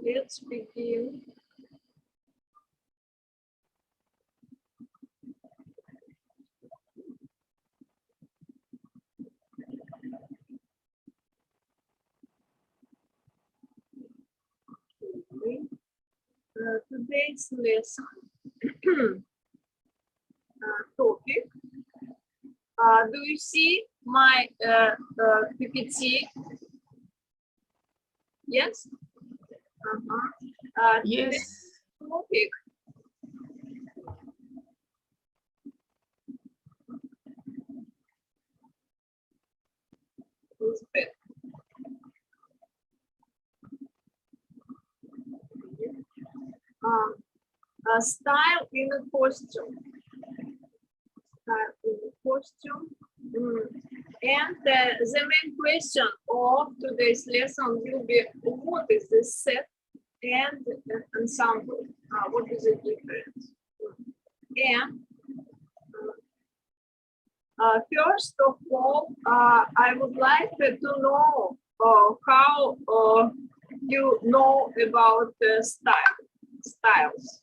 let's begin. Today's lesson topic. Do you see my PPT? Yes? Yes. Topic. Style in a costume. Style in a costume. And the main question of today's lesson will be, what is the set and ensemble? What is the difference? And first of all, I would like to know how you know about the styles.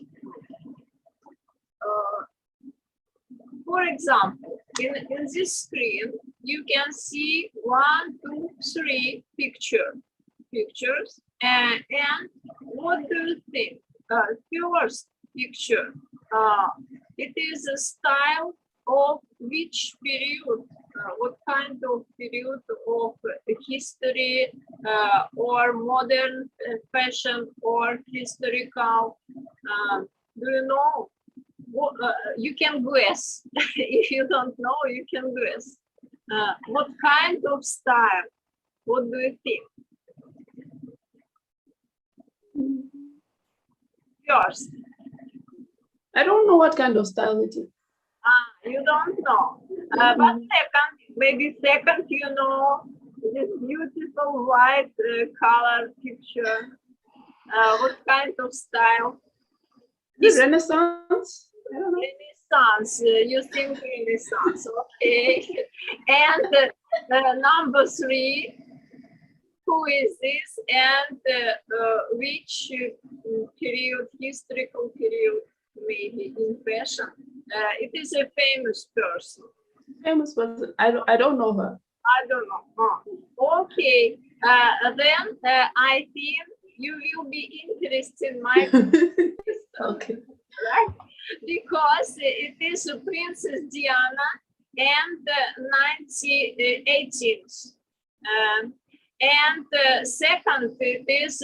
For example, in this screen, you can see 1, 2, 3 pictures. And what do you think? First picture, it is a style of which period? What kind of period of history or modern fashion or historical? Do you know? You can guess. If you don't know, you can guess. What kind of style? What do you think? Yours. I don't know what kind of style it is. You don't know. But maybe second, you know, this beautiful white color picture. What kind of style? This Renaissance? Renaissance. You think Renaissance, okay. And number 3, who is this and which period, historical period, maybe in fashion? It is a famous person. Famous person. I don't know her. I don't know. Okay. Then I think you will be interested in my okay. Right? Because it is Princess Diana and 1918th. And second, it is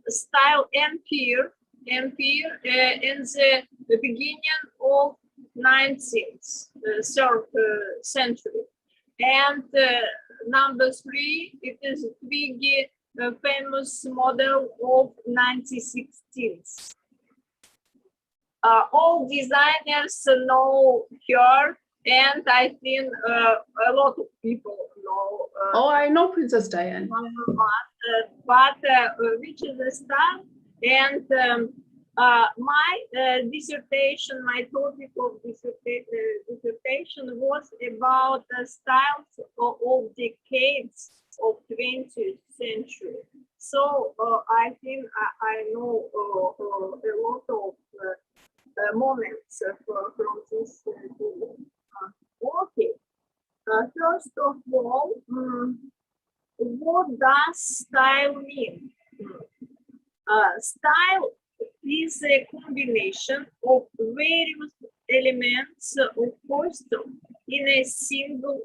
style empire in the beginning of 19th century. And number 3, it is Twiggy, famous model of 1916th. All designers know her, and I think a lot of people know. I know Princess Diana. But which is the style? And my dissertation, my topic of dissertation was about the styles of decades of 20th century. So I think I know a lot of moments from this video. Okay. First of all, what does style mean? Style is a combination of various elements of costume in a single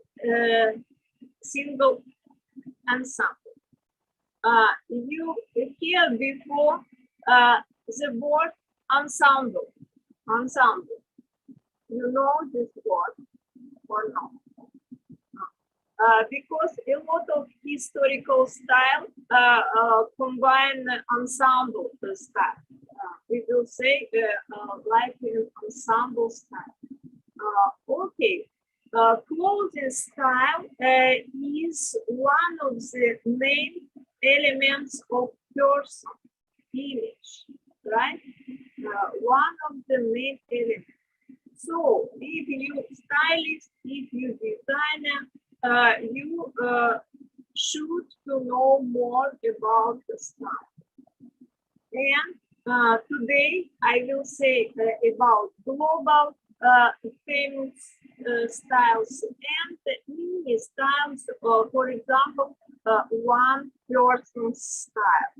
ensemble. You hear before the word ensemble. Ensemble. You know this word or not? Because a lot of historical style combine ensemble style. We will say like an ensemble style. Okay. Clothing style is one of the main elements of person image, right? One of the main elements. So if you stylist, if you designer, you should to know more about the style. And today I will say about global famous styles and mini styles, for example, one person style.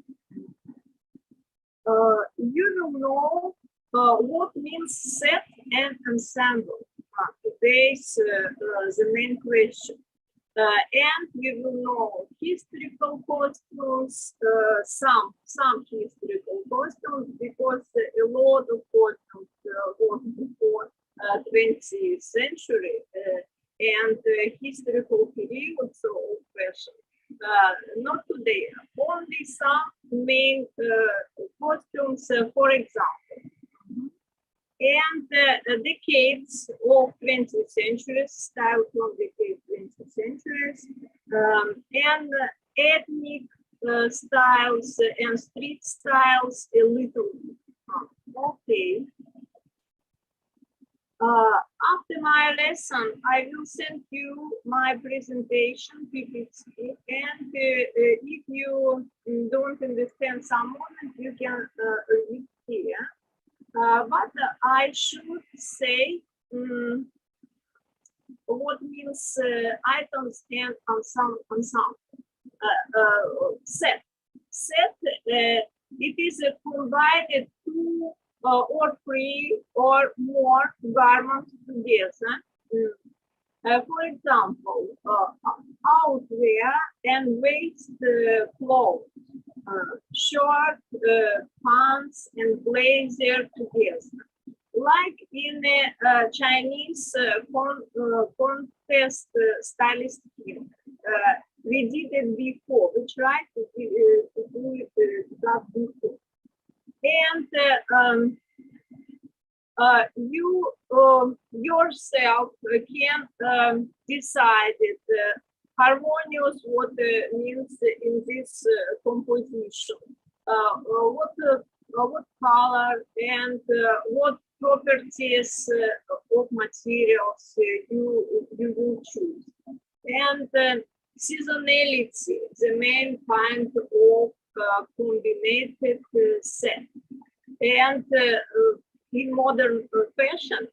You will know what means set and ensemble. Today's the main question. And we will know historical costumes, some historical costumes, because a lot of costumes was before 20th century and historical periods of fashion. Not today, only some main costumes, for example. And decades of 20th centuries, style from decades 20th centuries, and ethnic styles and street styles a little. Okay. After my lesson, I will send you my presentation PPT, and if you don't understand some moment, you can read here. But I should say what means items and ensemble. Set. Set, it is combined two or three or more garments together. For example, outwear and waist clothes, short pants and blazer together. Like in a Chinese contest stylist team. We did it before. We tried to do that before. And you yourself can decide it, harmonious what means in this composition, what color and what properties of materials you will choose, and seasonality, the main kind of combined set. And in modern fashion,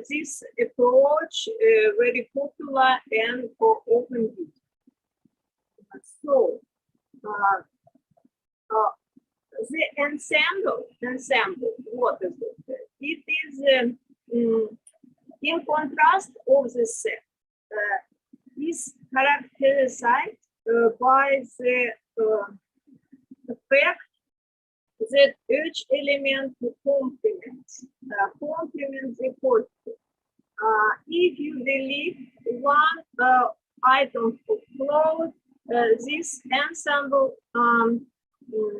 this approach very popular and often used. So the ensemble, what is it? It is in contrast of the set, is characterized by the fact that each element complements the costume. If you delete one item of clothes, this ensemble will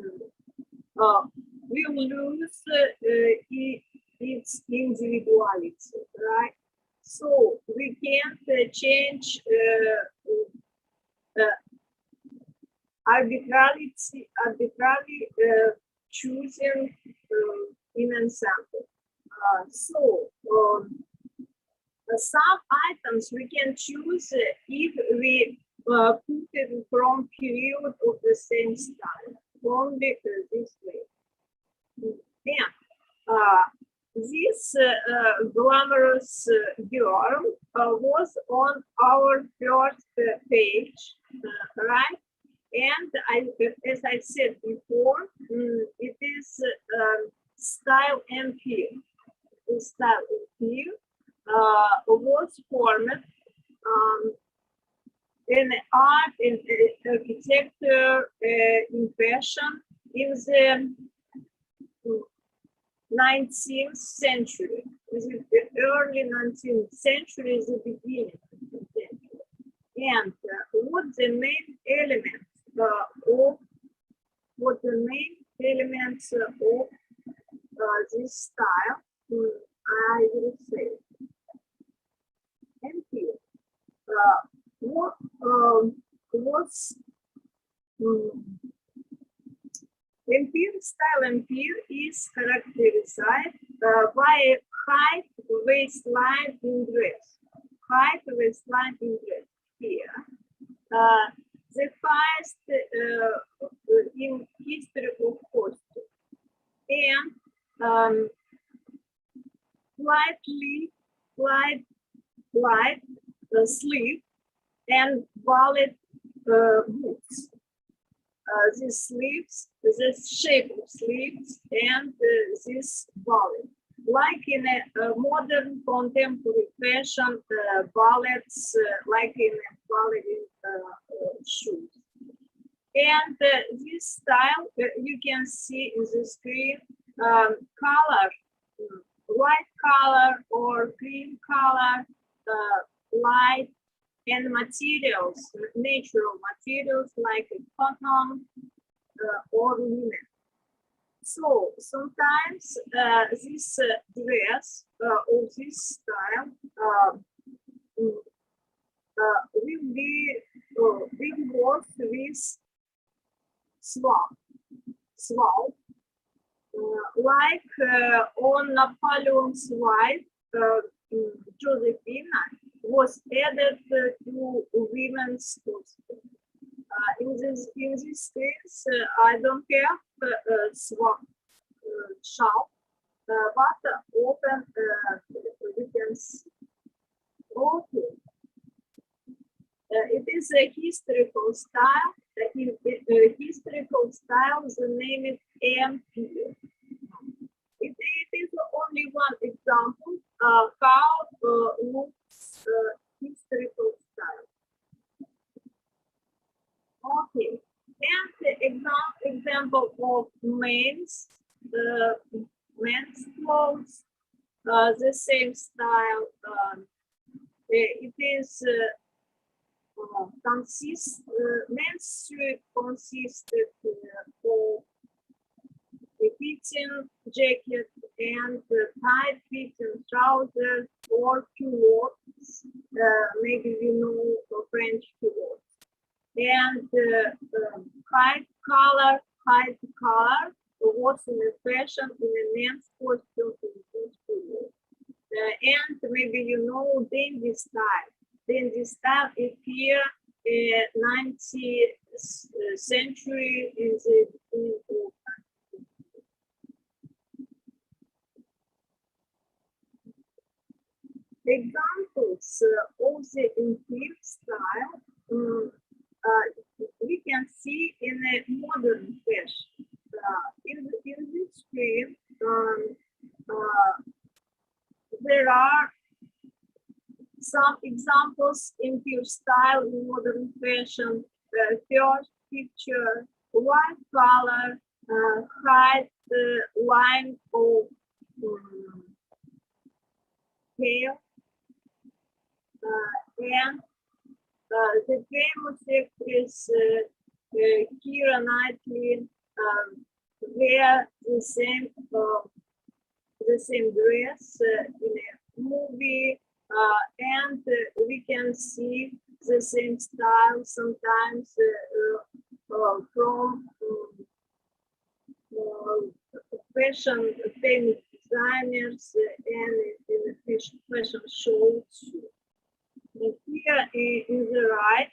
lose its individuality, right? So we can't change arbitrarily choosing in ensemble. Some items we can choose if we put it from period of the same style, only this way. Then, this glamorous girl was on our first page, right? And as I said before, it is style empire. The style empire was formed in art, in architecture, in fashion in the 19th century. The early 19th century is the beginning of the century. And what the main elements of this style, I will say. And here, what was empire is characterized by a high waistline in dress. High waistline in dress here. The first in history of costume. and light sleeve and wallet boots. These sleeves, this shape of sleeves, and this wallet. Like in a modern contemporary fashion, wallets, like in a wallet shoes. And this style, you can see in the screen, color, white color or cream color, light, and materials, natural materials like cotton or linen. So sometimes this dress or this style will work with swap, like on Napoleon's wife, Josephina, was added to women's costume. In this case, I don't have swap shop, but often we can see. Okay. It is a historical style. Historical style, the name is MP. It is only one example how looks historical style. Okay, and the example of men's clothes, the same style. It is men's suit consisted of a fitting jacket and tight fitting trousers or culottes. Maybe you know French culottes. And high color was in the fashion in the men's costume in this period. And maybe you know dandy style. Dandy style appeared in 19th century in the beginning of examples of the interior style we can see in a modern fashion. In this screen, there are some examples in pure style in modern fashion. First picture, white color, height, line of hair, and the famous actress Keira Knightley wear the same dress in a movie, and we can see the same style sometimes from fashion famous designers and in fashion shows. Here in the right,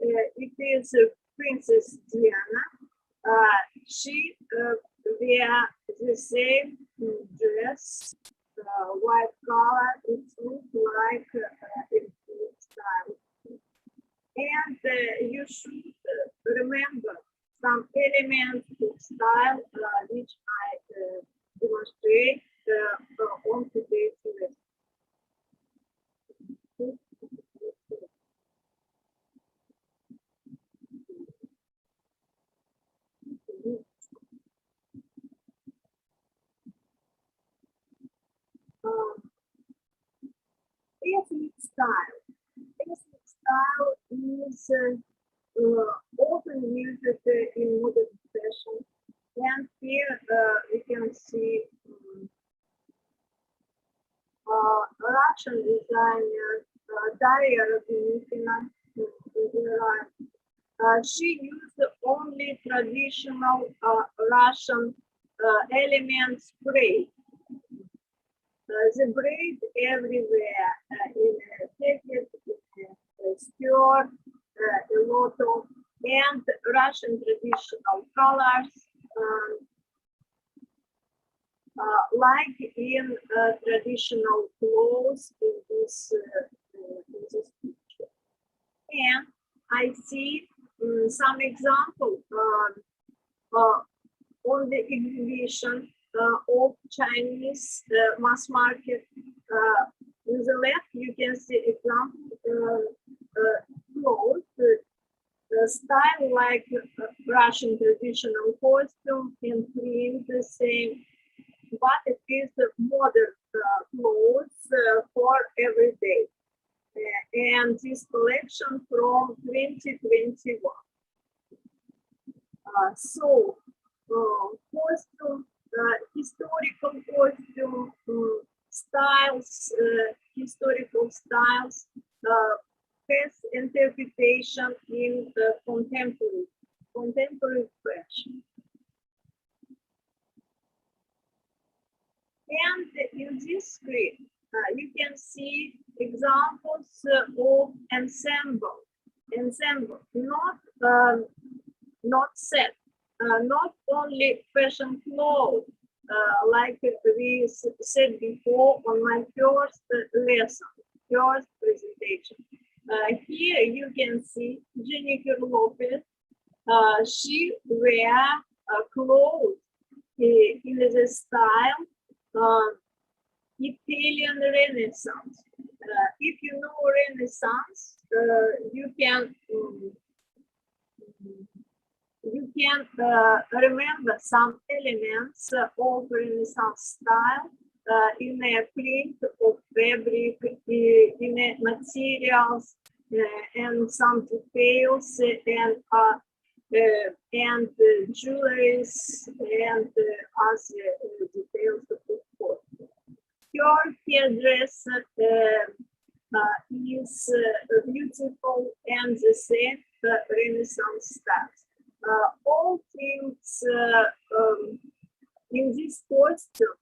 it is Princess Diana. She wear the same dress, white color. It looks like a style. And you should remember some elements of style which I demonstrate on today's lesson. Ethnic style. Ethnic style is often used in modern fashion, and here we can see Russian designer Daria Rubinina. She used only traditional Russian elements braid. The braid everywhere in a jacket, in a skirt, a lot of and Russian traditional colors. like in traditional clothes in this picture. And I see some example on the exhibition of Chinese mass market. On the left, you can see example clothes, style like Russian traditional costume and print the same, but it is modern clothes for every day. And this collection from 2021. So, costume, historical costume styles, historical styles has interpretation in contemporary fashion. And in this screen, you can see examples of ensemble, not set, not only fashion clothes, like we said before on my first lesson, first presentation. Here you can see Jennifer Lopez. She wear clothes in the style Italian Renaissance. If you know Renaissance, you can remember some elements of Renaissance style in a print of fabric, in a materials, and some details and jewelries and other details of course. Your headdress is beautiful and the same Renaissance style. All things in this costume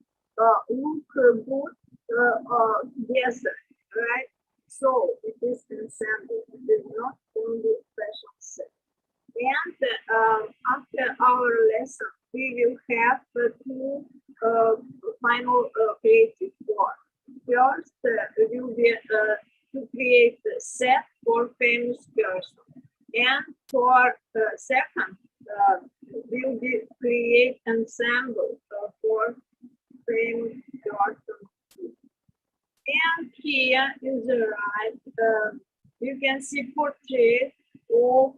look good together, right? So it is ensemble. It is not only fashion set. And after our lesson, we will have two final creative work. First, will be to create a set for famous person, and for second, will be create ensemble for famous person. And here in the right, you can see portrait of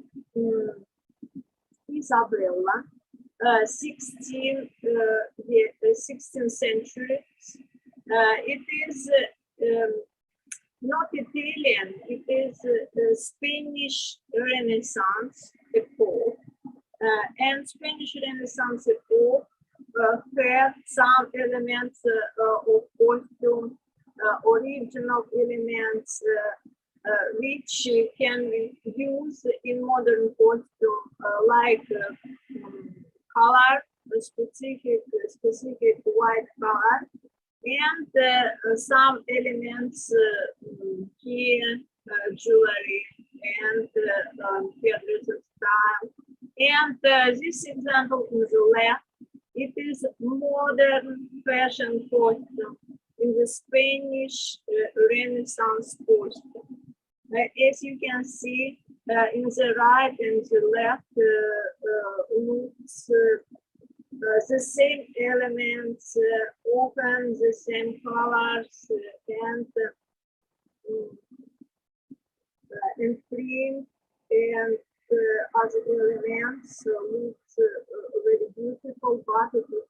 Isabella, 16th century. It is not Italian, it is Spanish Renaissance epoch. And Spanish Renaissance epoch had some elements of costume, original elements, which can be used in modern costume, like color, specific white color, and some elements here, jewelry and hairdresser style. And this example in the left, it is modern fashion costume in the Spanish Renaissance costume. As you can see, in the right and the left looks the same elements, often the same colors, and print and other elements looks very beautiful, but it is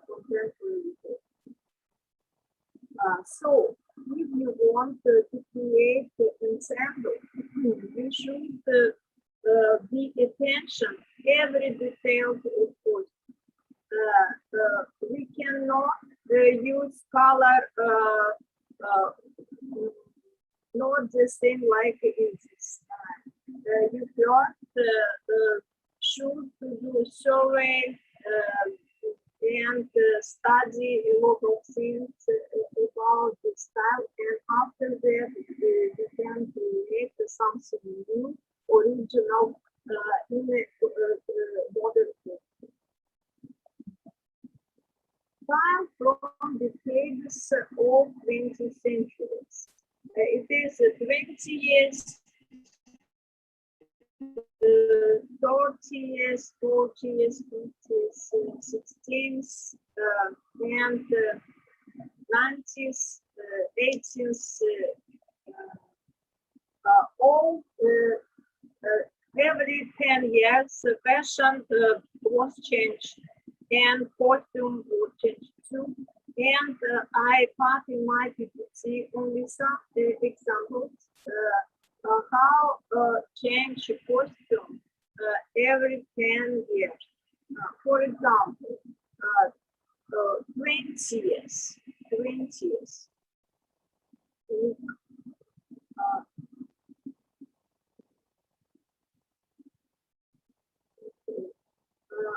contemporary. So, if you want to create an ensemble, you should be attention every detail, of course. We cannot use color not the same like in this time. You first should do survey and study local things about the style, and after that you can create something new, original in a modern way. style from the pages of 20th centuries. It is 20 years, 30 years, 40 years, 50s, 16th, and 90s, 80s, all every 10 years, fashion was changed and costume was changed too. And I part in my PPT only some examples how change costume every 10 years. For example, 20 years, 20 years.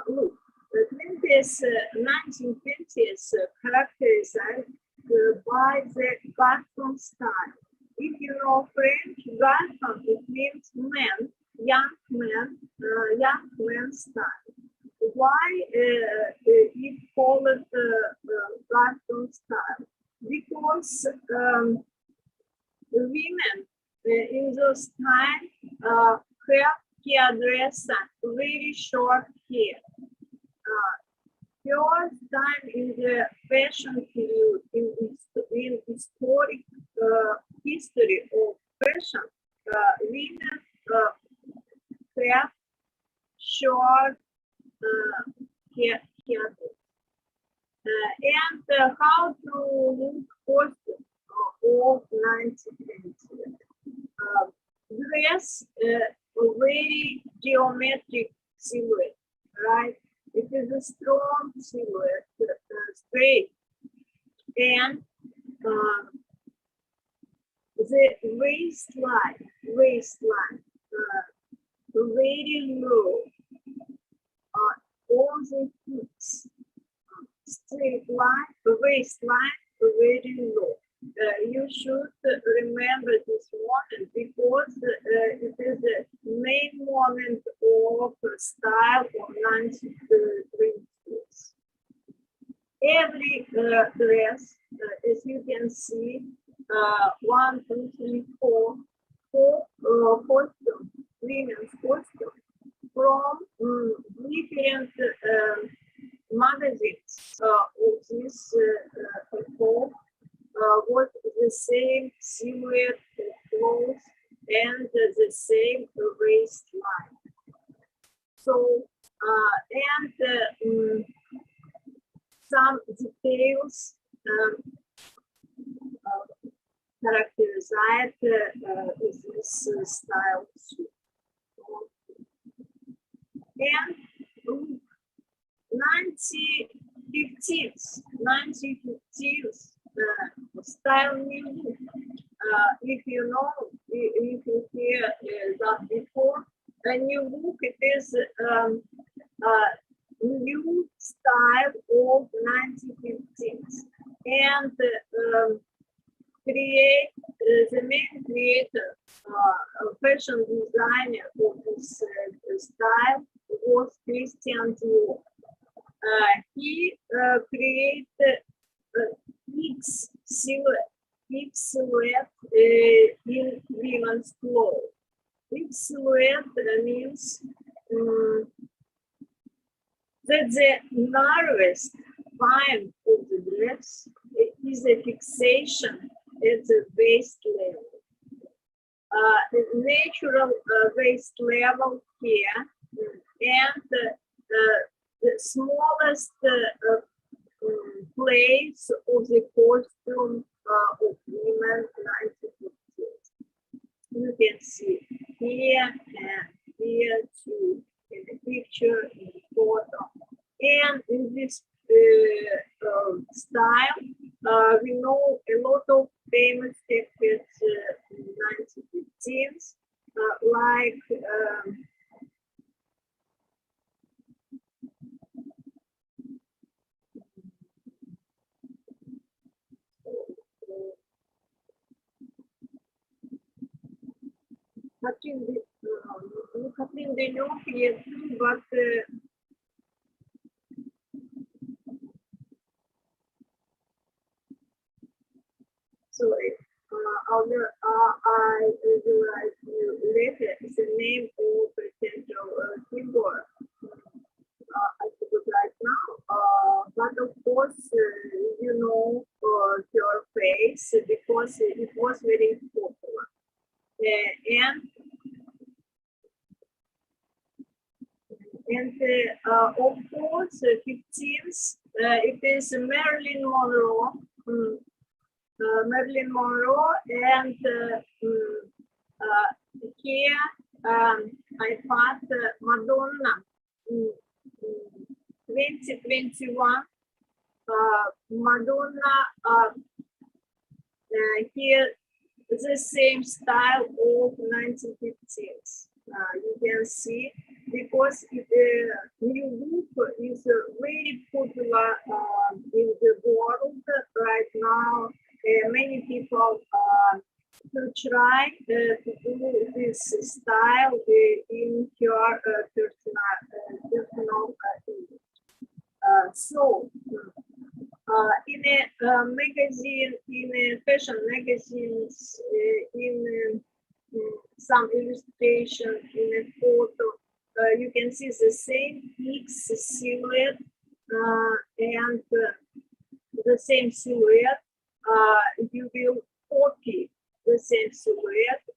Look, the 20th, 1920s characterized by the garçon style. If you know French, garçon, it means man, young man style. Why it called garçon style? Because women in those time have hairdress and very short hair. First time in the fashion period in historic history of fashion, women have short hair. And how to look costume of 1920. Dress very geometric silhouette, right? It is a strong silhouette, straight, and the waistline, very low, all the hips, straight line, waistline, very low. You should remember this moment because it is the main moment of style of 1920s. Every dress, as you can see, 1, 2, 3, 4 costumes, women's costumes from different magazines of this epoch. Was the same silhouette of clothes and the same waistline. So, and some details characterize this style too. And 1915s style new look. If you know, if you hear that before, a new look, it is new style of 1915s. And create the main creator, fashion designer of this style was Christian Dior. He created X silhouette in women's clothes. X silhouette means that the narrowest line of the dress is a fixation at the waist level. The natural waist level here, and the smallest place of the costume of women 1950s. You can see here and here too, in the picture, in the photo. And in this style, we know a lot of famous actors in 1915s, like Kathleen Deneuve here too, but I will write you later the name of potential keyboard. I would right now, but of course, you know your face because it was very popular. Of course, 15th, it is Marilyn Monroe. Marilyn Monroe, and here I thought Madonna 2021. Madonna here the same style of 1950s. You can see because new book is very popular in the world right now. Many people to try to do this style in your personal image. So in a magazine, in a fashion magazines, in some illustration, in a photo, you can see the same X silhouette and the same silhouette. You will copy the same silhouette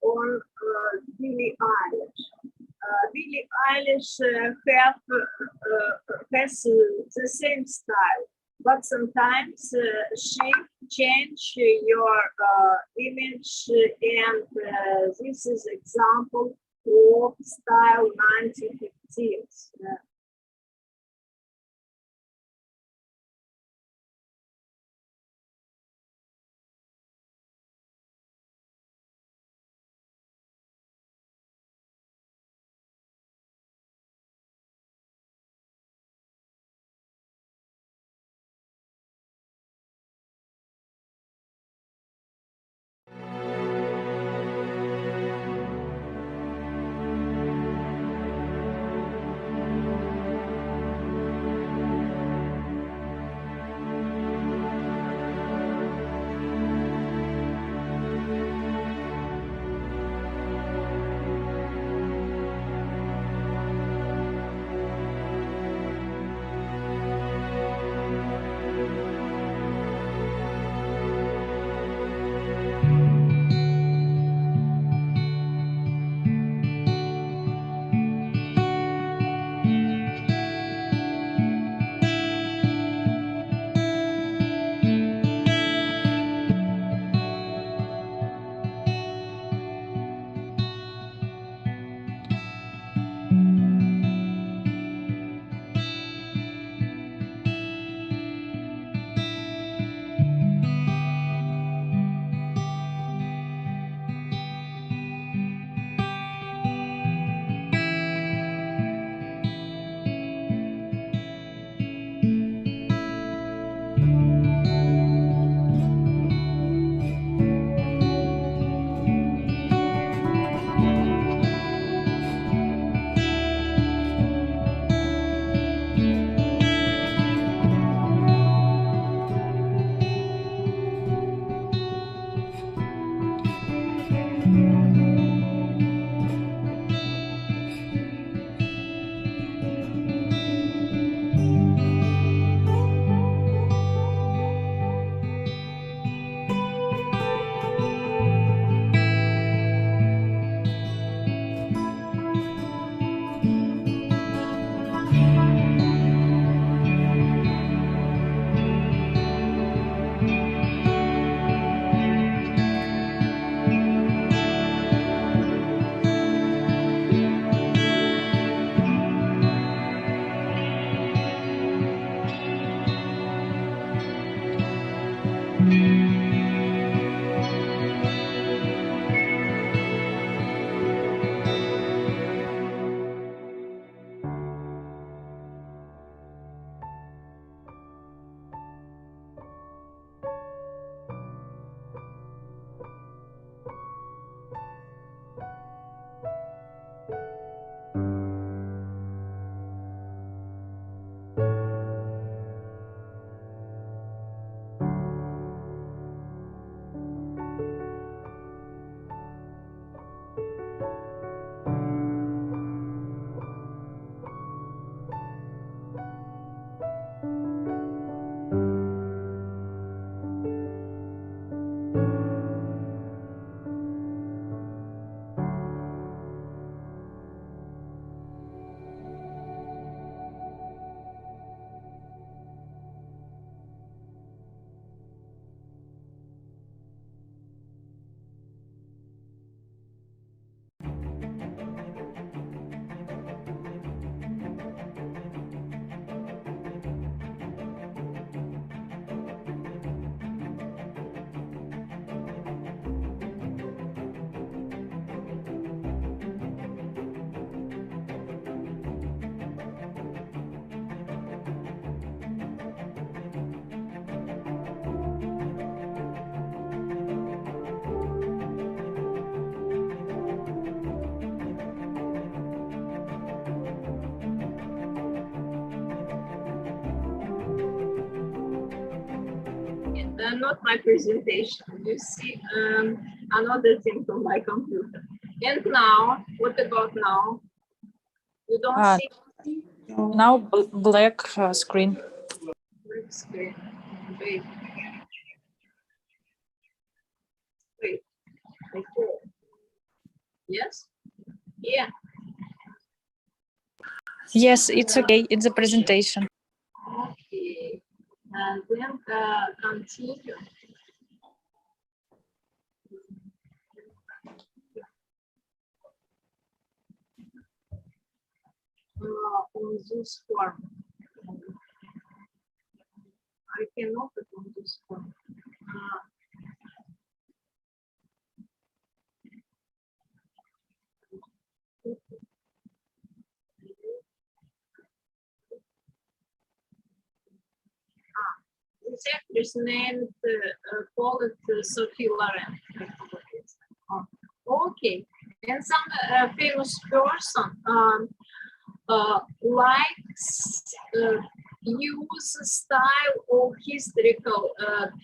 on Billie Eilish. Billie Eilish has the same style, but sometimes she change your image, and this is example of style 1950s. not my presentation. You see another thing from my computer. And now, what about now? You don't see Now black screen. black screen. Wait. Wait. Before. Yes? Yeah. Yes, it's okay. It's a presentation. Okay. And then continue. On this form. I cannot put on this form. This actress named, call it Sophie Loren. Okay, and some famous person likes use style of historical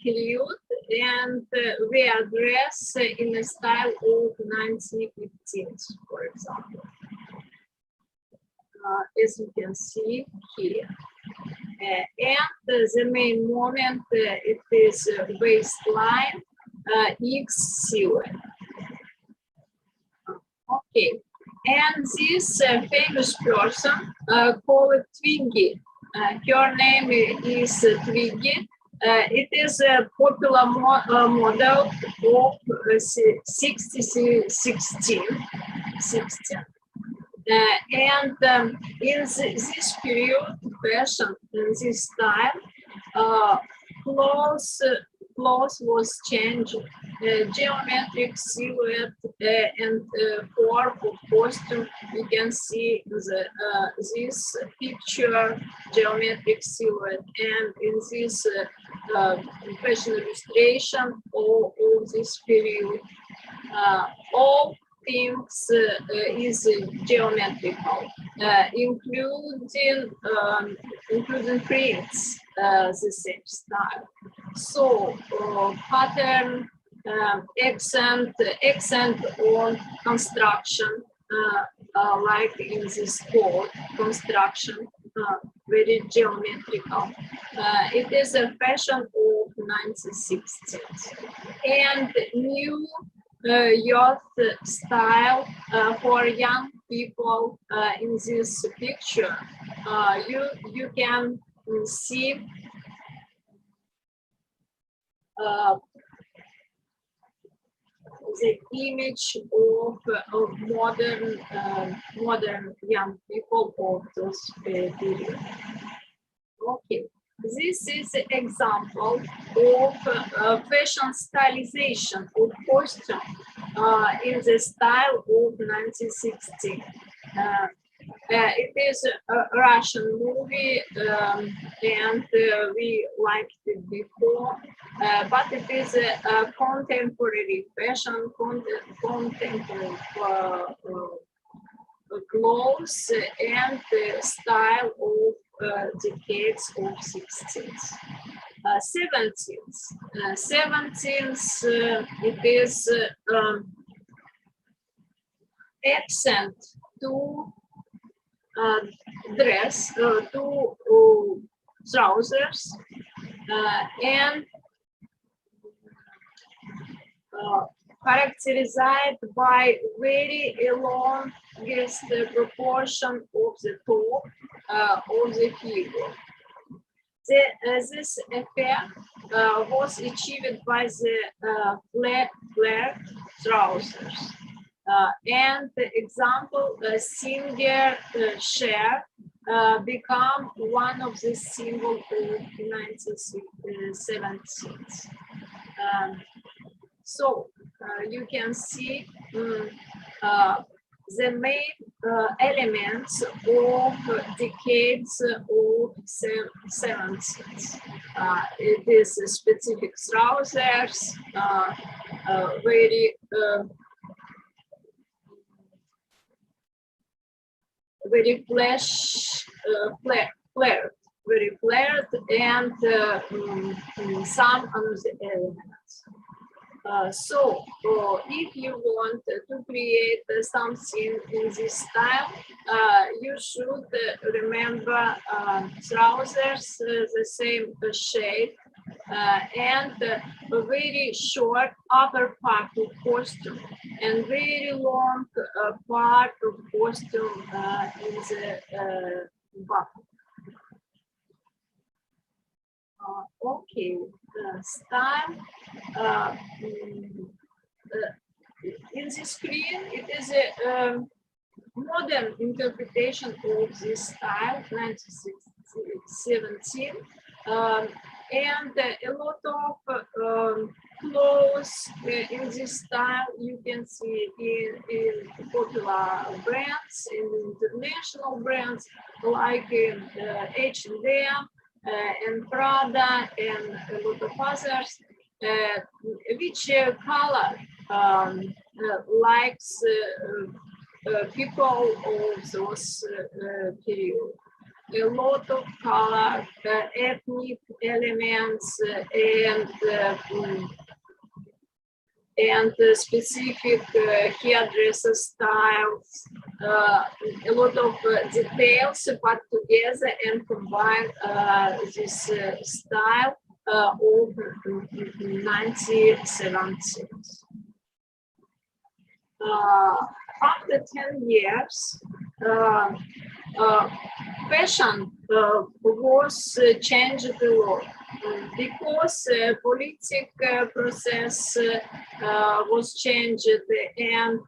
period, and we address in a style of 1915, for example, as you can see here. And the main moment it is waistline X silhouette. Okay, and this famous person called Twiggy. Her name is Twiggy. It is a popular model of 16. And in this period, fashion, in this style, clothes was changed. Geometric silhouette and form of costume. You can see this picture, geometric silhouette, and in this fashion illustration of this period, all things is geometrical, including prints, the same style. So pattern, accent on construction, like in this code, construction, very geometrical. It is a fashion of 1960s, and new youth style for young people in this picture. You can see the image of modern young people of those period. Okay, this is an example of fashion stylization of costume in the style of 1960. It is a Russian movie, and we liked it before, but it is a contemporary fashion, contemporary clothes and style of decades of 16th. 17th. 17th, it is accent to dress, to trousers, and characterized by very longest proportion of the top of the figure. This effect was achieved by the flare trousers. And the example, singer share become one of the symbols of 1917. So you can see the main elements of decades of 17th. It is specific trousers, very flared very flat, and some on the elements. If you want to create something in this style, you should remember trousers the same shade and a very short upper part of costume and very long part of costume in the bottom. Okay, style. In the screen, it is a modern interpretation of this style, 1917, and a lot of clothes in this style you can see in popular brands, in international brands like H&M and Prada and a lot of others, which color likes people of those period. A lot of color, ethnic elements, and specific hairdresser styles, a lot of details put together and combine this style of 1970s. After 10 years, fashion was changed a lot because political process was changed and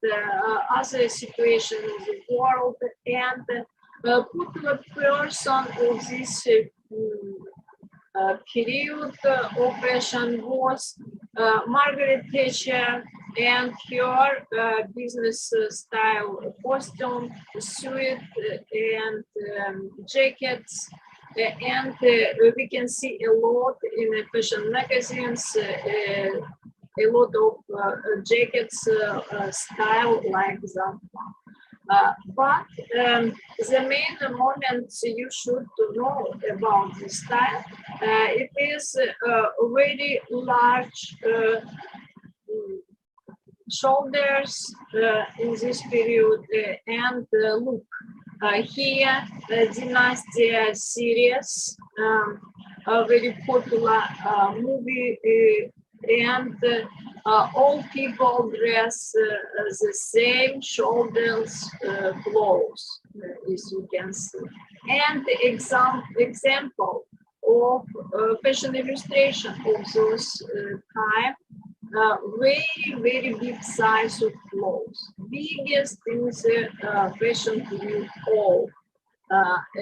other situation in the world, and popular person of this period of fashion was Margaret Thatcher and her business style costume, suit, and jackets. And we can see a lot in fashion magazines, a lot of jackets style like that. But the main moments you should know about this style, it is a very large shoulders in this period and look. Here, Dynasty series, a very popular movie, and all people dress the same shoulders clothes, as you can see. And the example of fashion illustration of those time, very big size of clothes, biggest in the fashion period all,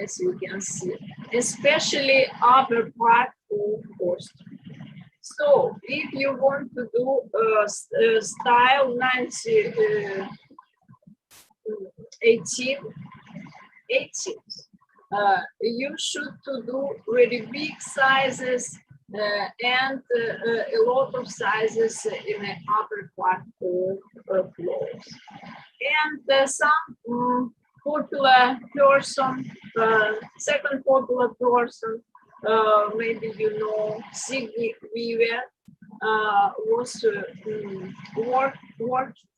as you can see, especially upper part of costume. So if you want to do style 1918, you should to do very big sizes and a lot of sizes in the upper part of clothes. And some popular person, second popular person, maybe you know Sigourney Weaver, was worked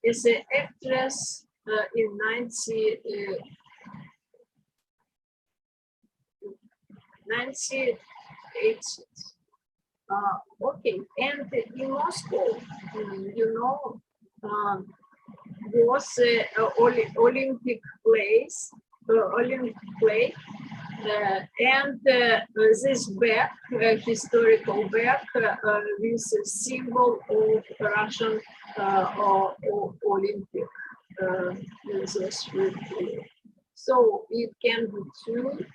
as an actress in 1980s. Okay, and in Moscow, you know, was Olympic place, and this bag, historical bag, with a symbol of Russian Olympic. So it can be tuned.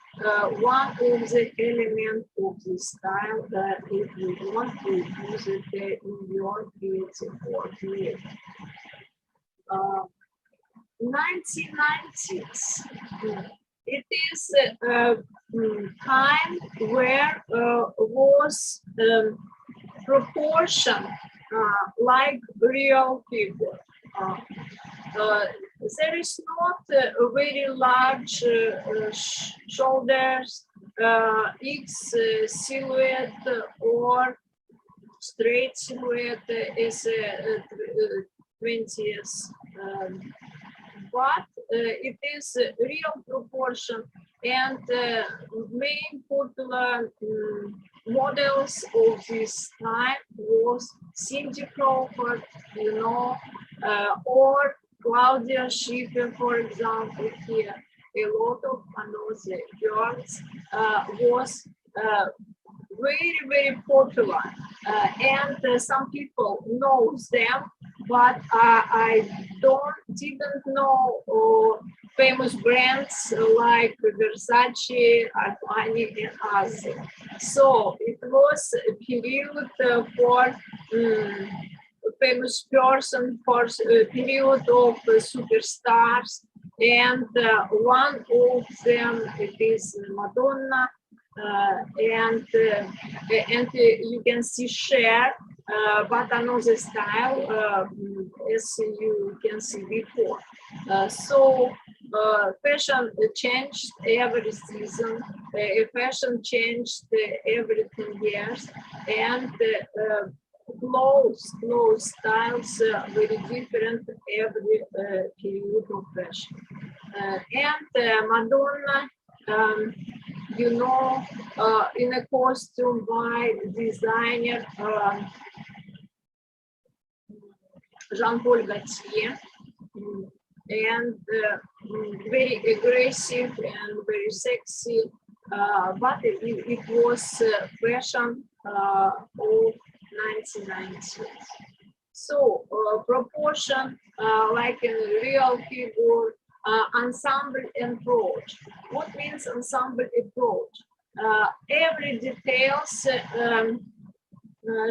One of the elements of this style if you want to use it in your creative work. 1990s. It is a time where was proportion like real people. there is not a very large shoulders, X silhouette or straight silhouette is 20th, but it is a real proportion, and main popular models of this time was Cindy Crawford, you know, or Claudia Schiffer, for example. Here a lot of another girls was very popular, and some people know them, but I didn't know famous brands like Versace, Armani, and others. So it was a period for famous person, for a period of superstars, and one of them it is Madonna, and you can see Cher, but another style, as you can see before. So fashion changed every season, fashion changed every 10 years, and clothes styles very different every period of fashion. And Madonna, you know, in a costume by designer Jean-Paul Gaultier, and very aggressive and very sexy, but it was fashion of 1990s. So proportion, like a real figure, ensemble approach. What means ensemble approach? Every details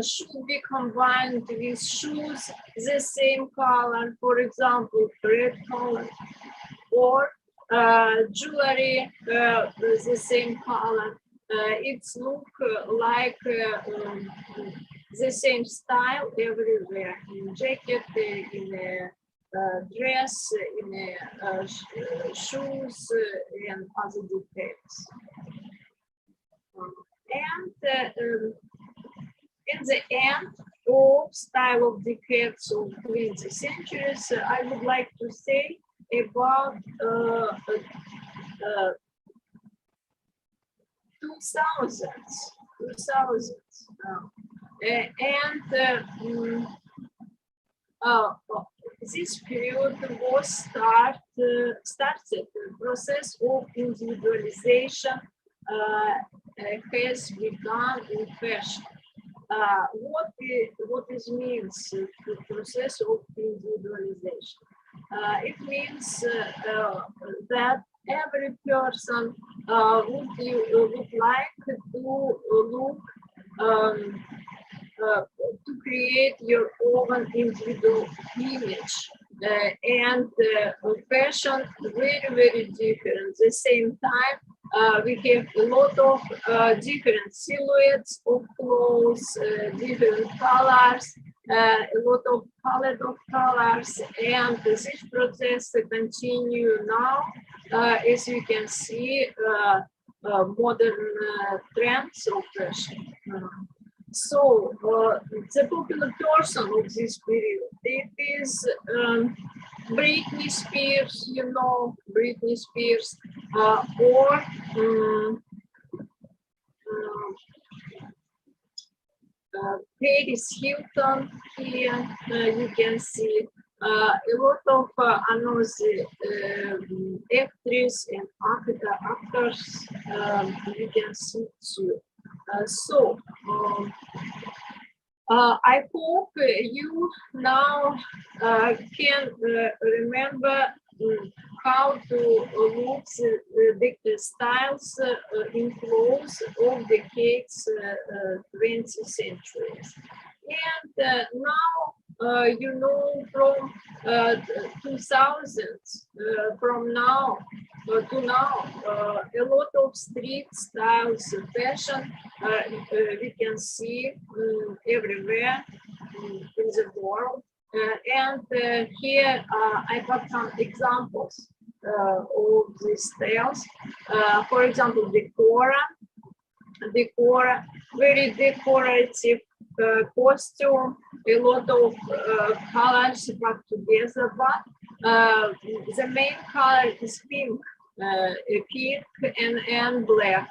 should be combined with shoes the same color, for example, red color, or jewelry the same color. It's look like the same style everywhere, in jacket, in a dress, in shoes, and other details. And in the end of style of decades of 20th centuries, I would like to say about 2000s. And this period was started the process of individualization has begun in fashion. What this means, the process of individualization? It means that every person would like to look to create your own individual image, and fashion very different. At the same time, we have a lot of different silhouettes of clothes, different colors, a lot of palette of colors, and this process continue now, as you can see, modern trends of fashion. So the popular person of this period, it is Britney Spears, you know, Britney Spears, or Paris Hilton. Here you can see a lot of another actors and actors. You can see too. I hope you now can remember how to look the styles in clothes of decades 20th centuries. And now, you know, from 2000s, from now to now, a lot of street styles fashion we can see everywhere in the world. Here I got some examples of these styles. For example, decor, very decorative costume, a lot of colors put together, but the main color is pink, pink and black.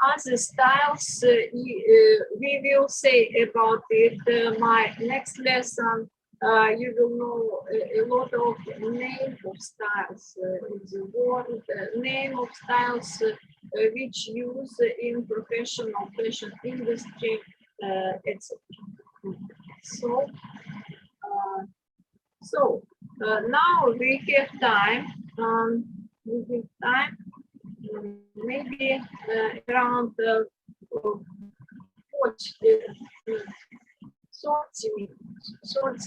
Other styles we will say about it. My next lesson, you will know a lot of name of styles in the world, name of styles which use in professional fashion industry, etc. So, now we have time. Maybe around 30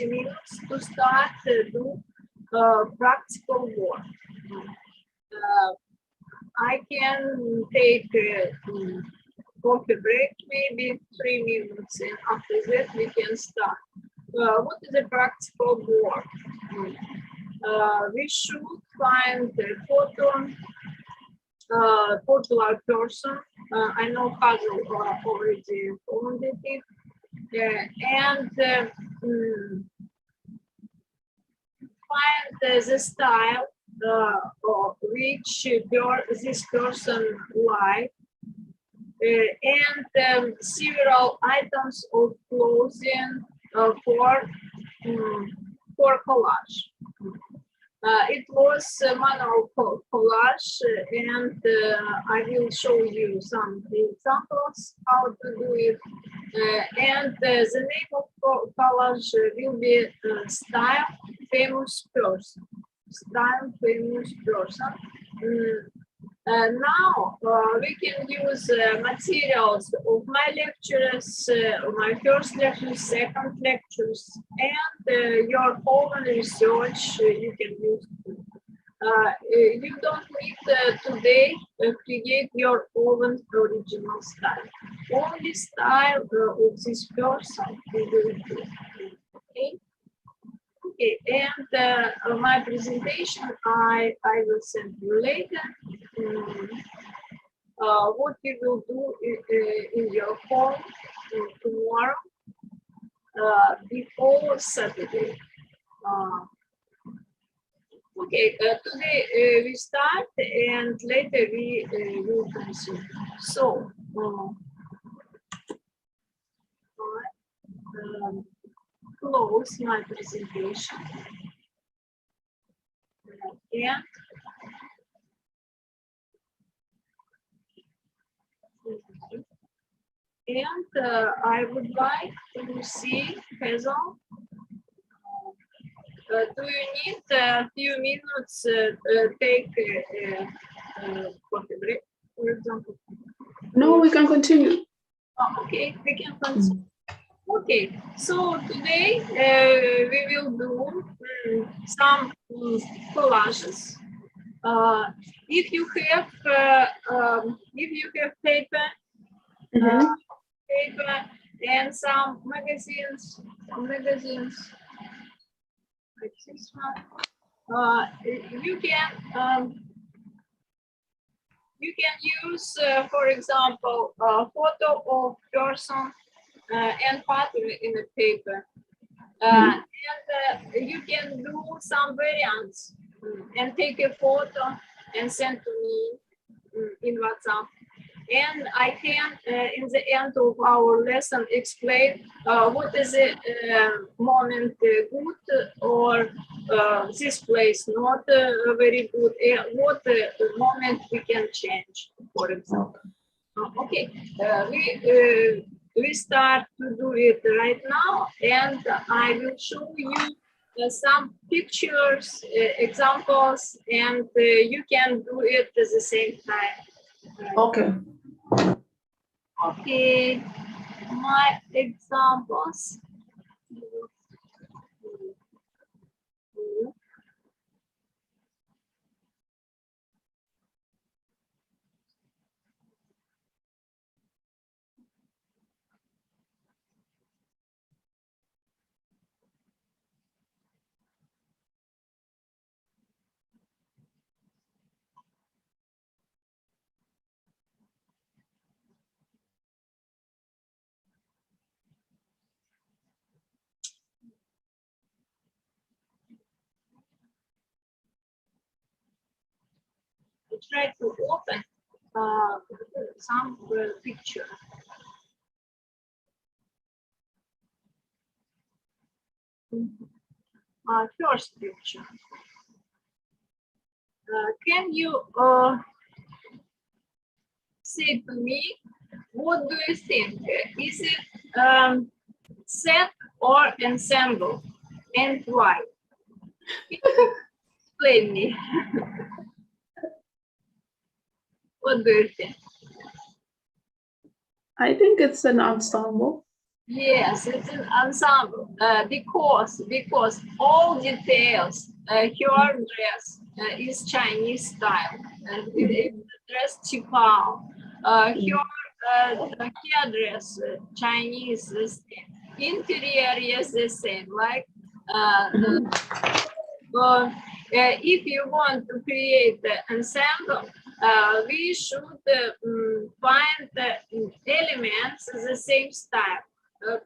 minutes to start do practical work. I can take coffee break, maybe 3 minutes, and after that we can start. What is the practical work? We should find a photo, popular person. I know Hazel already found it. Find the style which this person like, and several items of clothing for collage. It was manual collage, and I will show you some examples how to do it. And the name of collage will be style famous person. Style famous person. Now we can use materials of my lectures, my first lectures, second lectures, and your own research you can use. You don't need today create your own original style. Only style of this person we will do. Okay. Okay, and my presentation I will send you later. What you will do in your home tomorrow before Saturday. Okay, today we start and later we will continue. So, close my presentation. And I would like to see Hazel. Do you need a few minutes take coffee break, for example? No, we can continue. Oh, okay, we can continue. Okay, so today we will do some collages. If you have paper, paper and some magazines, like this one, you can use, for example, a photo of person and pattern in the paper. And you can do some variants and take a photo and send to me in WhatsApp. And I can, in the end of our lesson, explain what is the moment good or this place not very good, what moment we can change, for example. Okay, we start to do it right now, and I will show you some pictures, examples, and you can do it at the same time. Okay. Okay, my examples. try to open some picture. First picture. Can you say to me, what do you think? Is it set or ensemble, and why? Explain me. What do you think? I think it's an ensemble. Yes, it's an ensemble because all details. Her dress is Chinese style, and it is dress qipao. Her hairdress Chinese. Interior is the same. Like if you want to create the ensemble, we should find the elements the same style.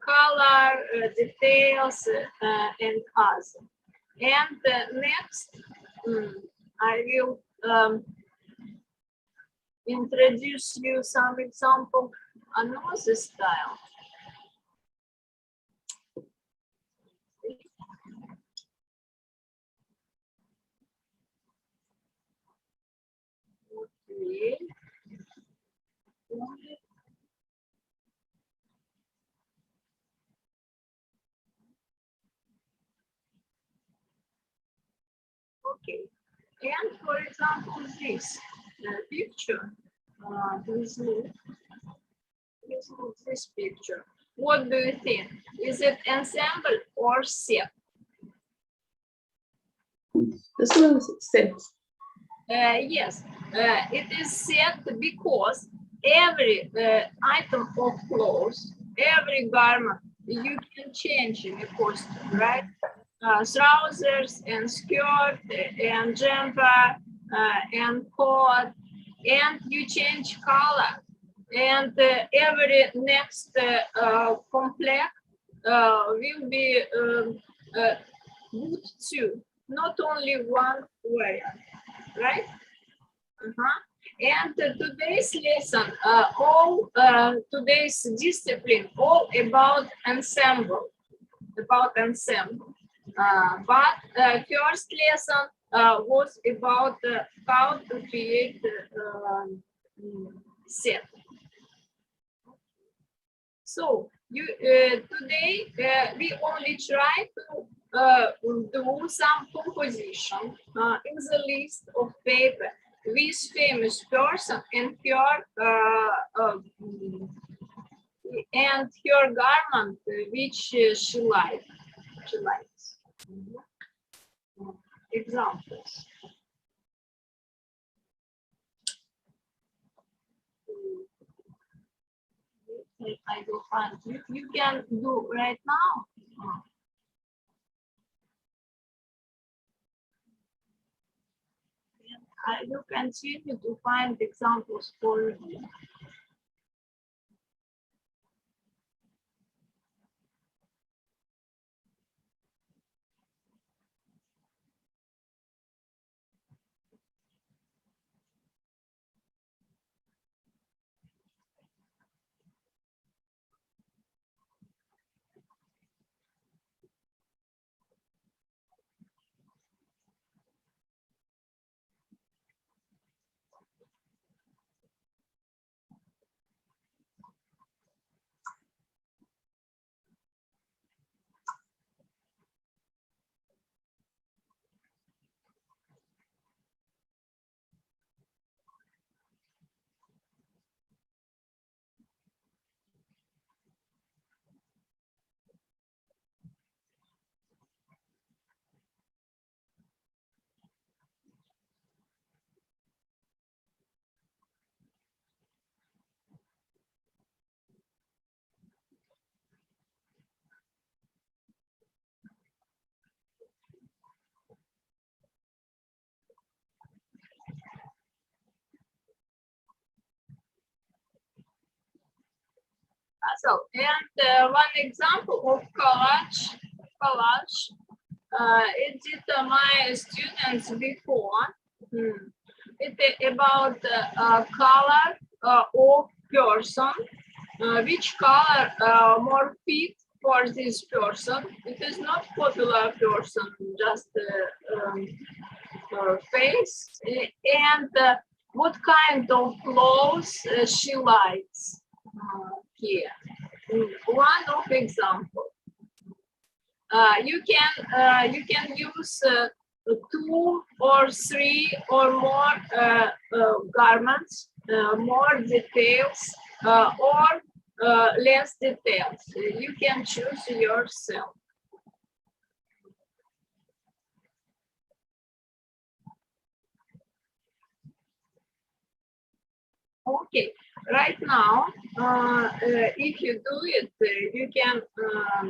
Color, details, and others. And next, I will introduce you some example another style. Okay. Okay, and for example, this picture, this picture. What do you think? Is it ensemble or set? This one is set. Yes, it is set because every item of clothes, every garment, you can change in a costume, right? Trousers and skirt and jumper and coat, and you change color, and every next complex will be good too, not only one variant, right? And today's lesson, all today's discipline, all about ensemble, but first lesson was about how to create set. So you today we only try to do some composition in the list of paper with famous person and her garment which she likes. Examples. I will find you can do right now. I will continue to find examples for you. So, and one example of collage, it did my students before. about color of person. Which color more fit for this person? It is not popular person, just face. And what kind of clothes she likes here. One of example. You can use 2 or 3 or more garments, more details, or less details. You can choose yourself. Okay, right now, if you do it, you can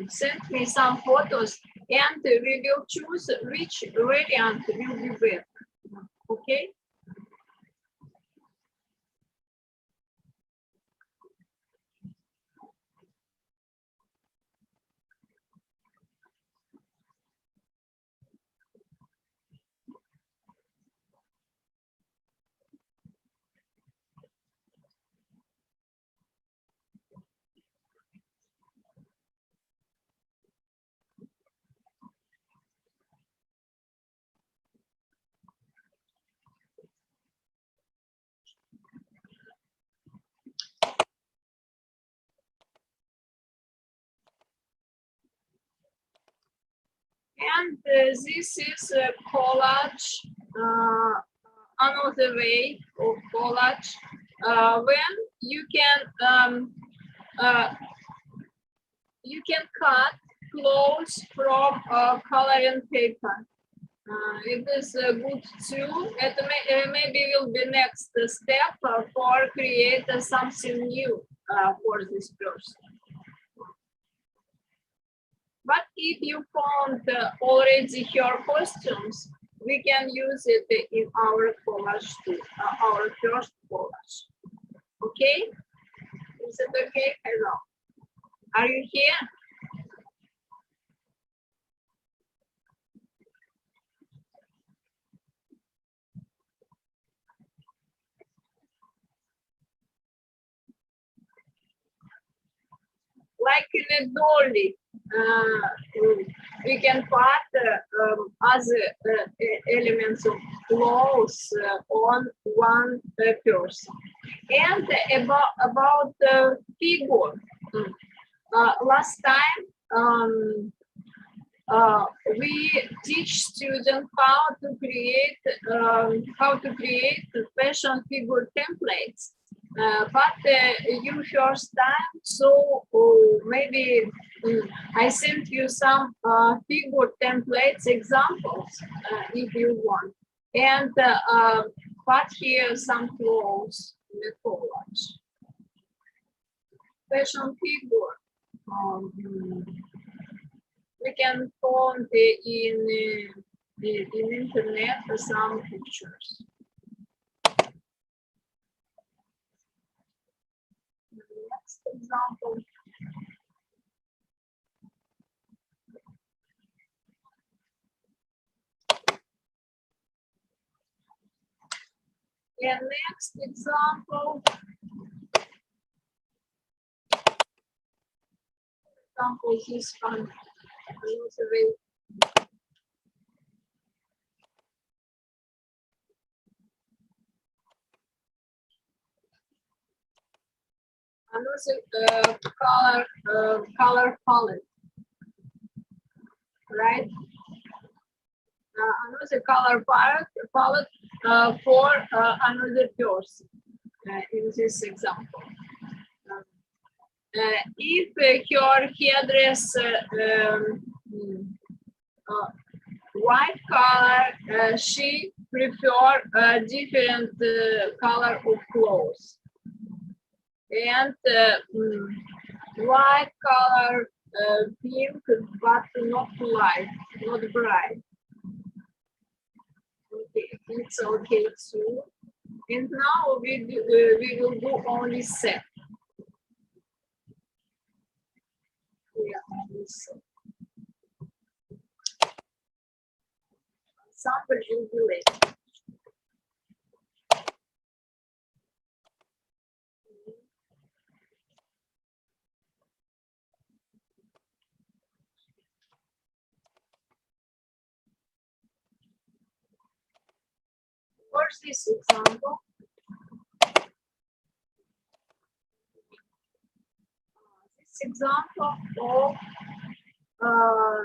send me some photos and we will choose which variant will be better. Okay? And this is a collage, another way of collage, when you can cut clothes from coloring paper. It is a good tool. It maybe will be next step for create something new for this person. But if you found already her costumes, we can use it in our collage too, our first collage. Okay? Is it okay? Hello. Are you here? Like in a dolly, we can put other elements of clothes on one person. And about the figure, last time we teach students how to create fashion figure templates. But you first time, so maybe I sent you some figure templates examples if you want, and put here some clothes in the collage. Fashion figure. We can find in internet some pictures. Next example. And next example. Example is fun. Another color palette, right? Another color palette for another person in this example. If your headdress white color, she prefer a different color of clothes. And white color, pink, but not light, not bright. Okay, it's okay too. And now we will do only set. Yeah, sample will be later. this example, of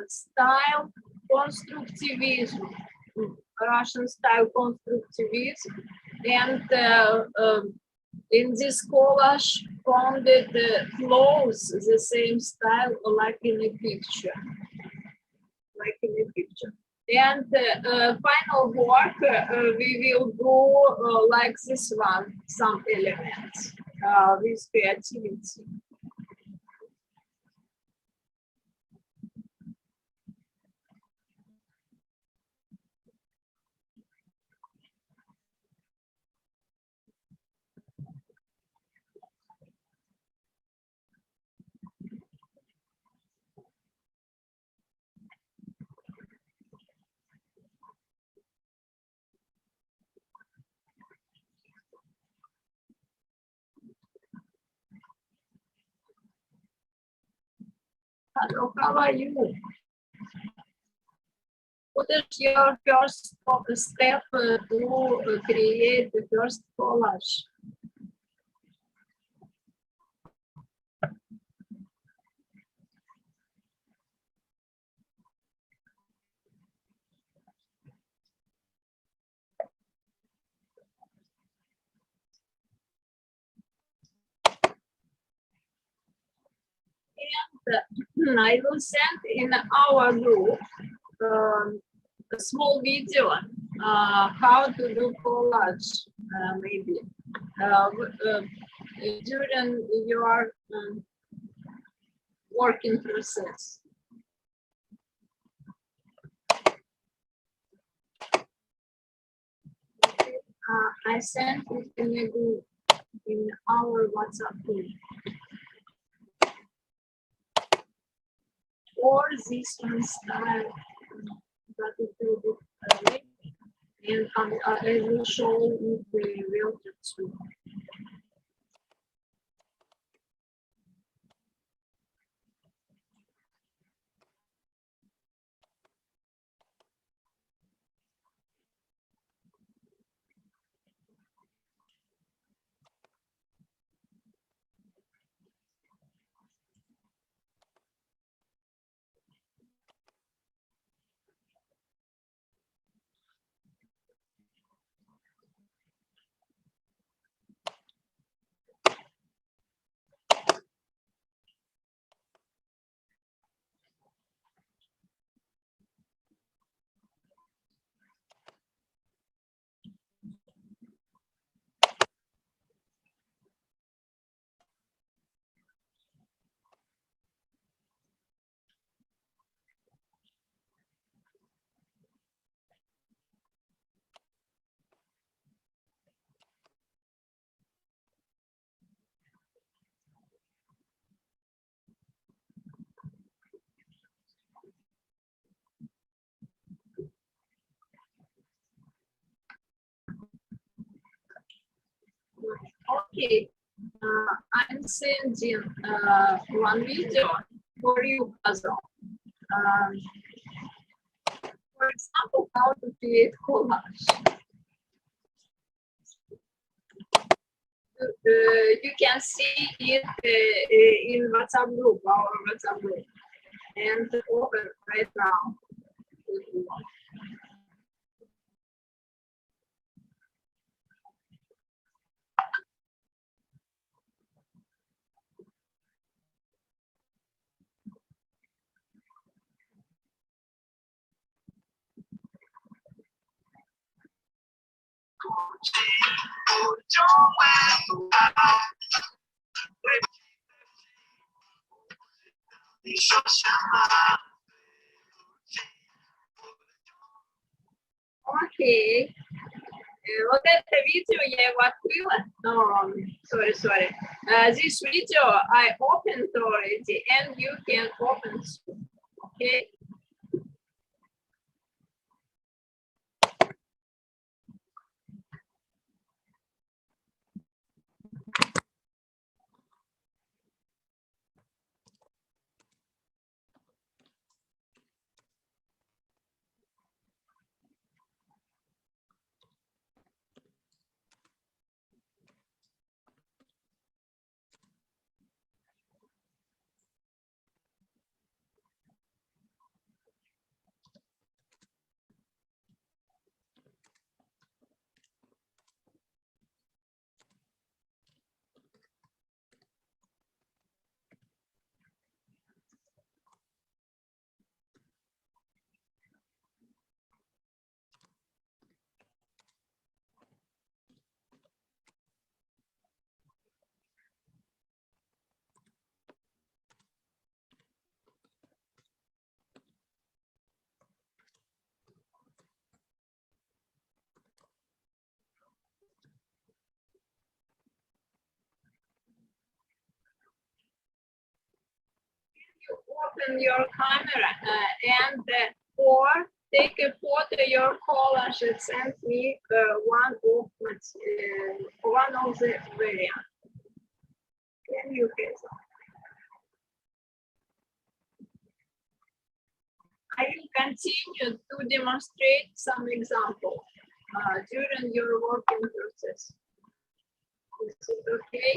style constructivism, Russian style constructivism, and in this collage found it close the same style like in a picture, And final work we will do like this one, some elements with creativity. Hello, how are you? What is your first step to create the first collage? And I will send in our group a small video how to do collage, maybe during your working process. I sent it in a group in our WhatsApp group. Or this one style that it will be and I will show you the real too. Okay, I'm sending one video for you, Basil. For example, how to create collage. You can see it in WhatsApp group, our WhatsApp group, and open right now. If you want. Окей. Вот это видео я его открыла. Sorry. This video I opened already, and you can open too. Okay. you open your camera and or take a photo your collage and send me one of the variants. Can you get some? I will continue to demonstrate some examples during your working process. Is it okay?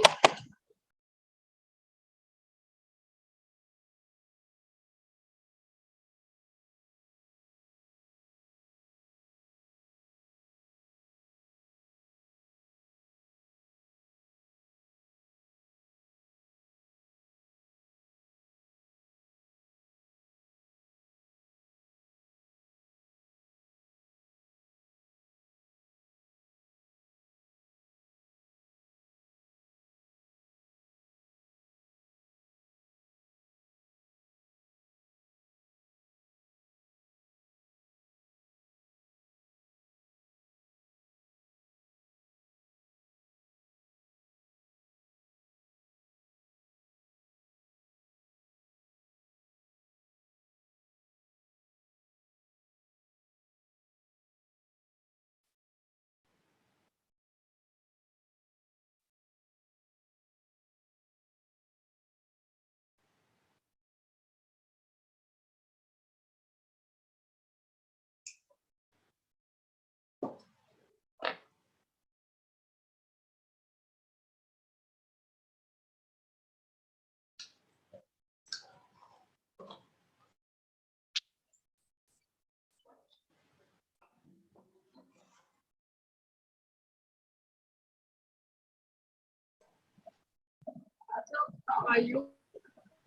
How are you?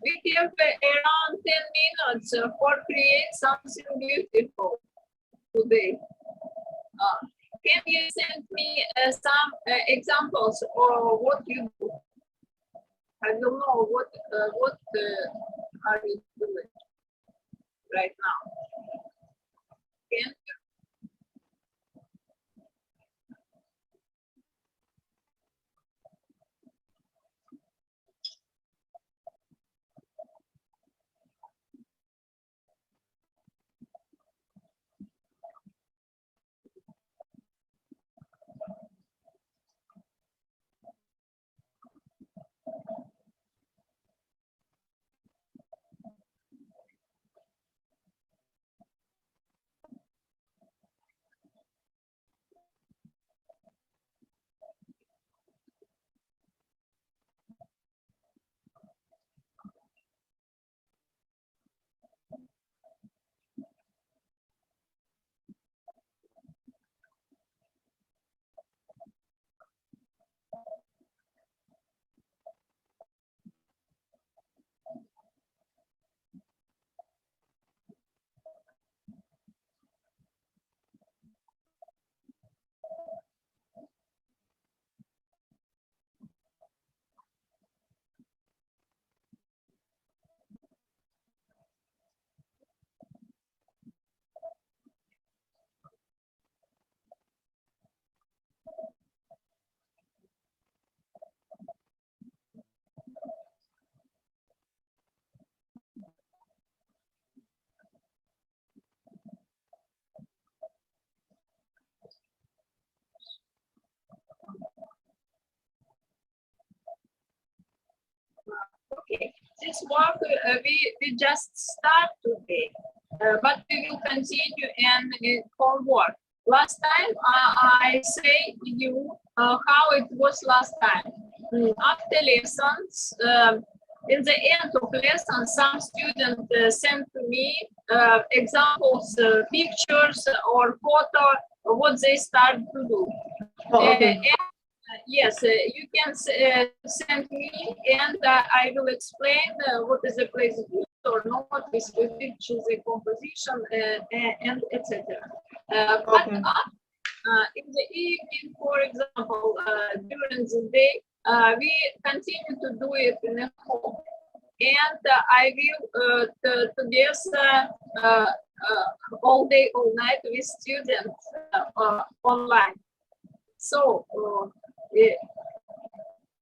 We have around 10 minutes for create something beautiful today. Can you send me some examples or what you do? I don't know what are you doing right now. Can Okay, this work we just start today, but we will continue and homework. Last time I say to you how it was last time. After lessons, in the end of lesson, some student sent to me examples, pictures or photo of what they start to do. Oh, okay. Yes, you can send me and I will explain what is the place or not, which is the composition and etc. But Okay. in the evening, for example, during the day, we continue to do it in a home. And I will together all day, all night with students online. So, you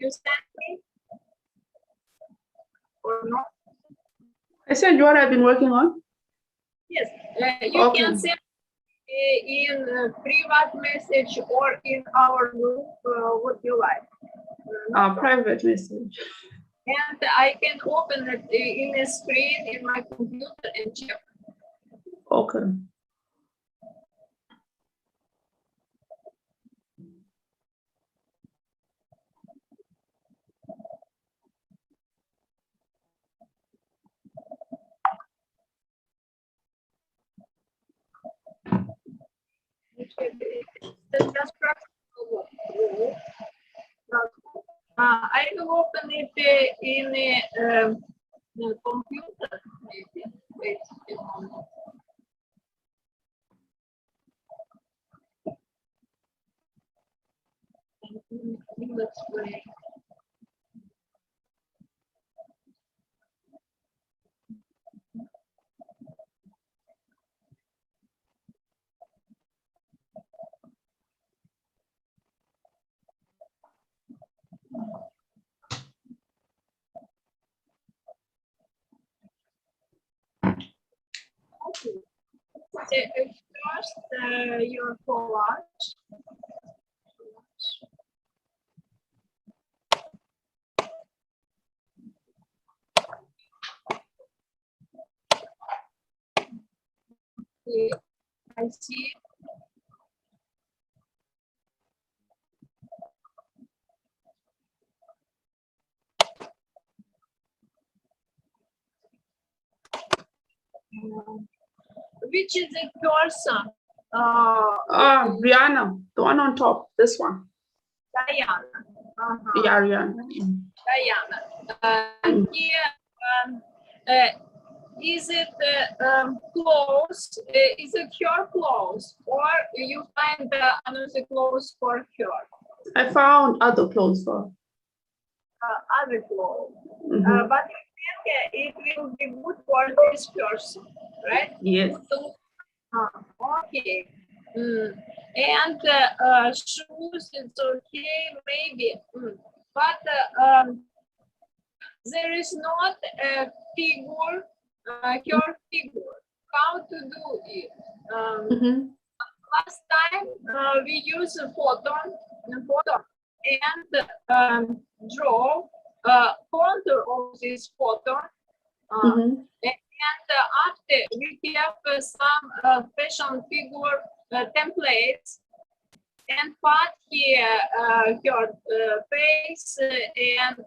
send me or not? I sent you what I've been working on. Yes, you Okay. can send in private message or in our group what you like. Private message. And I can open it in a screen in my computer and check. Okay. Just practical. I will open it in a computer. Maybe. Wait a moment. Let's play. Okay. First, your collage. Okay, I see. Which is the person? Rihanna, the one on top, this one. Diana. Yeah, Rihanna. Diana. Here, is it clothes? Is it her clothes, or you find another clothes for her? I found other clothes for Other clothes. her. But I think it will be good for this person, right? Yes. So, okay. And shoes, it's okay, maybe. But there is not a figure, your figure. How to do it? Last time we used a photo and draw contour of this photo. And after we have some fashion figure templates and put here your face and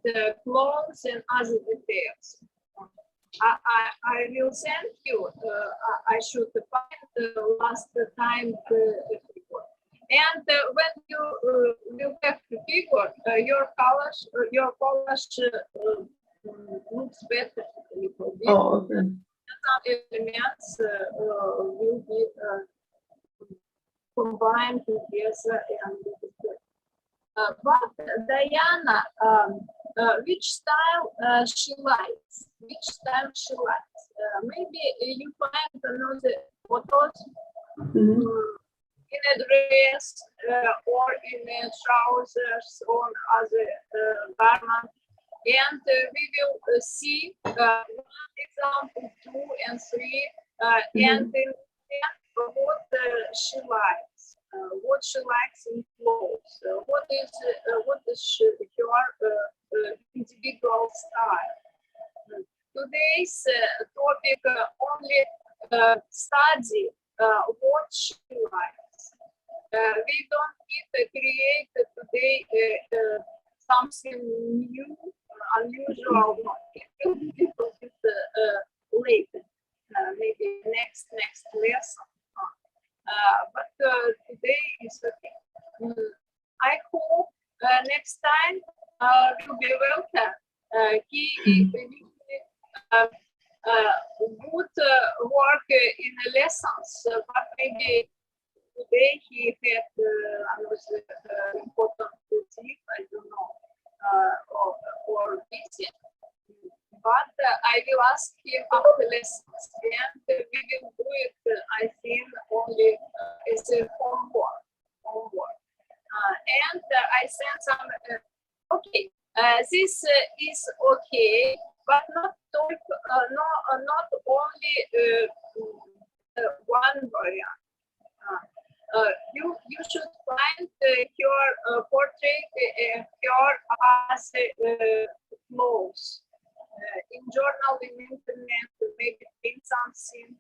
clothes and other details. I will send you. I should find last time the figure. And when you will have the figure, your collage looks better. Oh, okay. Some elements will be combined together and but Diana, which style she likes? Which style she likes? Maybe you find another photos in a dress or in a trousers or other garment, and we will see one example, 2 and 3, and then what she likes. What she likes in clothes, what is her individual style. Today's topic only study what she likes. We don't need to create today something new, unusual. It will be later, maybe next lesson. But today is okay. I hope next time you'll be welcome. He good work in the lessons, but maybe today he had another important thing, I don't know, or busy. But I will ask him after lessons, and we will do it, I think, only as a homework. And I sent some, okay, this is okay, but not one variant. You should find her portrait, her as clothes in journal, in internet, maybe print something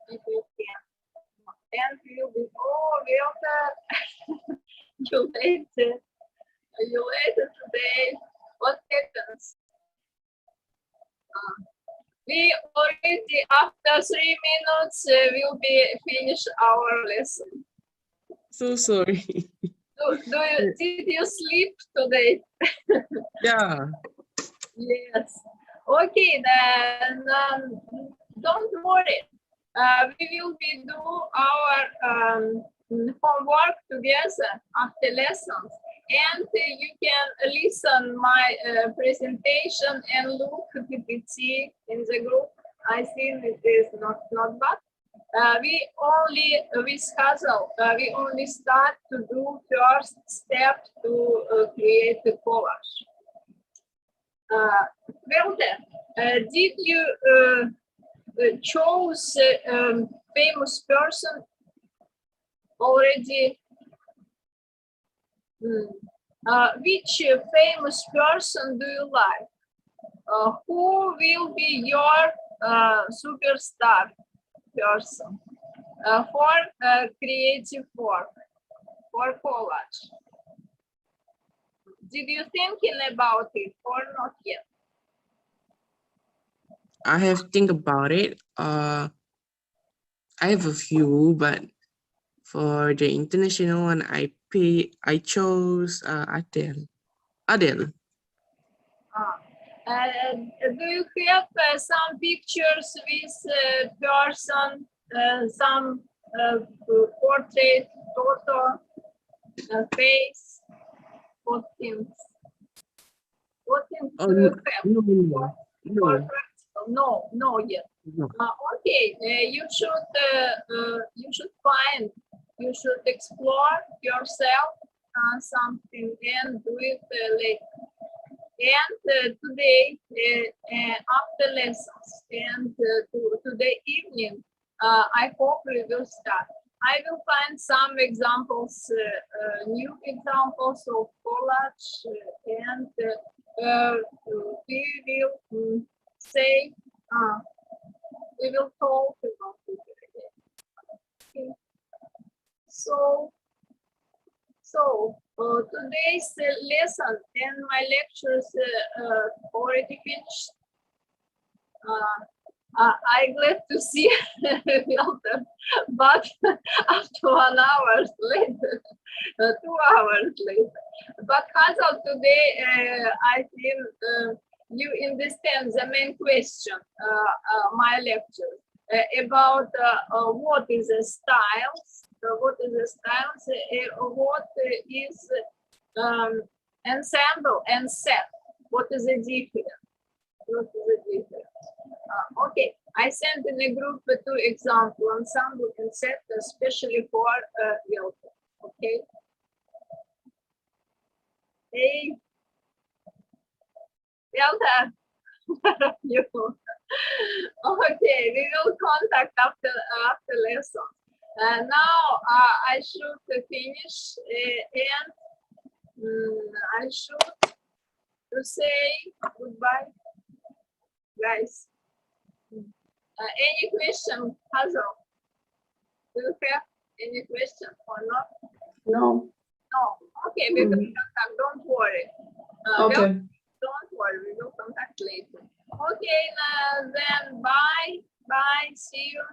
if you can. And you'll be, oh, welcome. You later today. What happens? We already, after 3 minutes, will be finish our lesson. So sorry. Did you sleep today? Yeah. Yes. Okay, then don't worry. We will be do our homework together after lessons, and you can listen my presentation and look PPT in the group. I think it is not bad. We only with Hazel, we only start to do first step to create the collage. Well then, did you chose famous person already? Which famous person do you like? Who will be your superstar person for creative work, for collage? Did you thinking about it or not yet? I have think about it. I have a few, but for the international one, I chose Adele. Adele. Do you have some pictures with person, some portrait, photo, face? What things? What things do you have? No. No yet. No. Okay, you should find, you should explore yourself something and do it later. And today, after lessons, and today evening, I hope we will start. I will find some examples, new examples of collage, and we will say, we will talk about it again. Okay. So today's lesson and my lectures already finished. I'm glad to see Walter, but after 1 hour later, 2 hours later. But Hazel, today I feel you understand the main question, my lecture, about what is the styles, what is ensemble and set, what is the difference? What is the difference? Okay, I sent in a group 2 examples, ensemble and set, especially for Wilton. Okay. Hey, Wilton, you. Okay, we will contact after lesson. Now I should finish and I should to say goodbye, guys. Any question, Hazel? Do you have any question or not? No. No. Okay, we will contact. Don't worry. Okay. Don't worry. We will contact later. Okay, then bye. Bye. See you.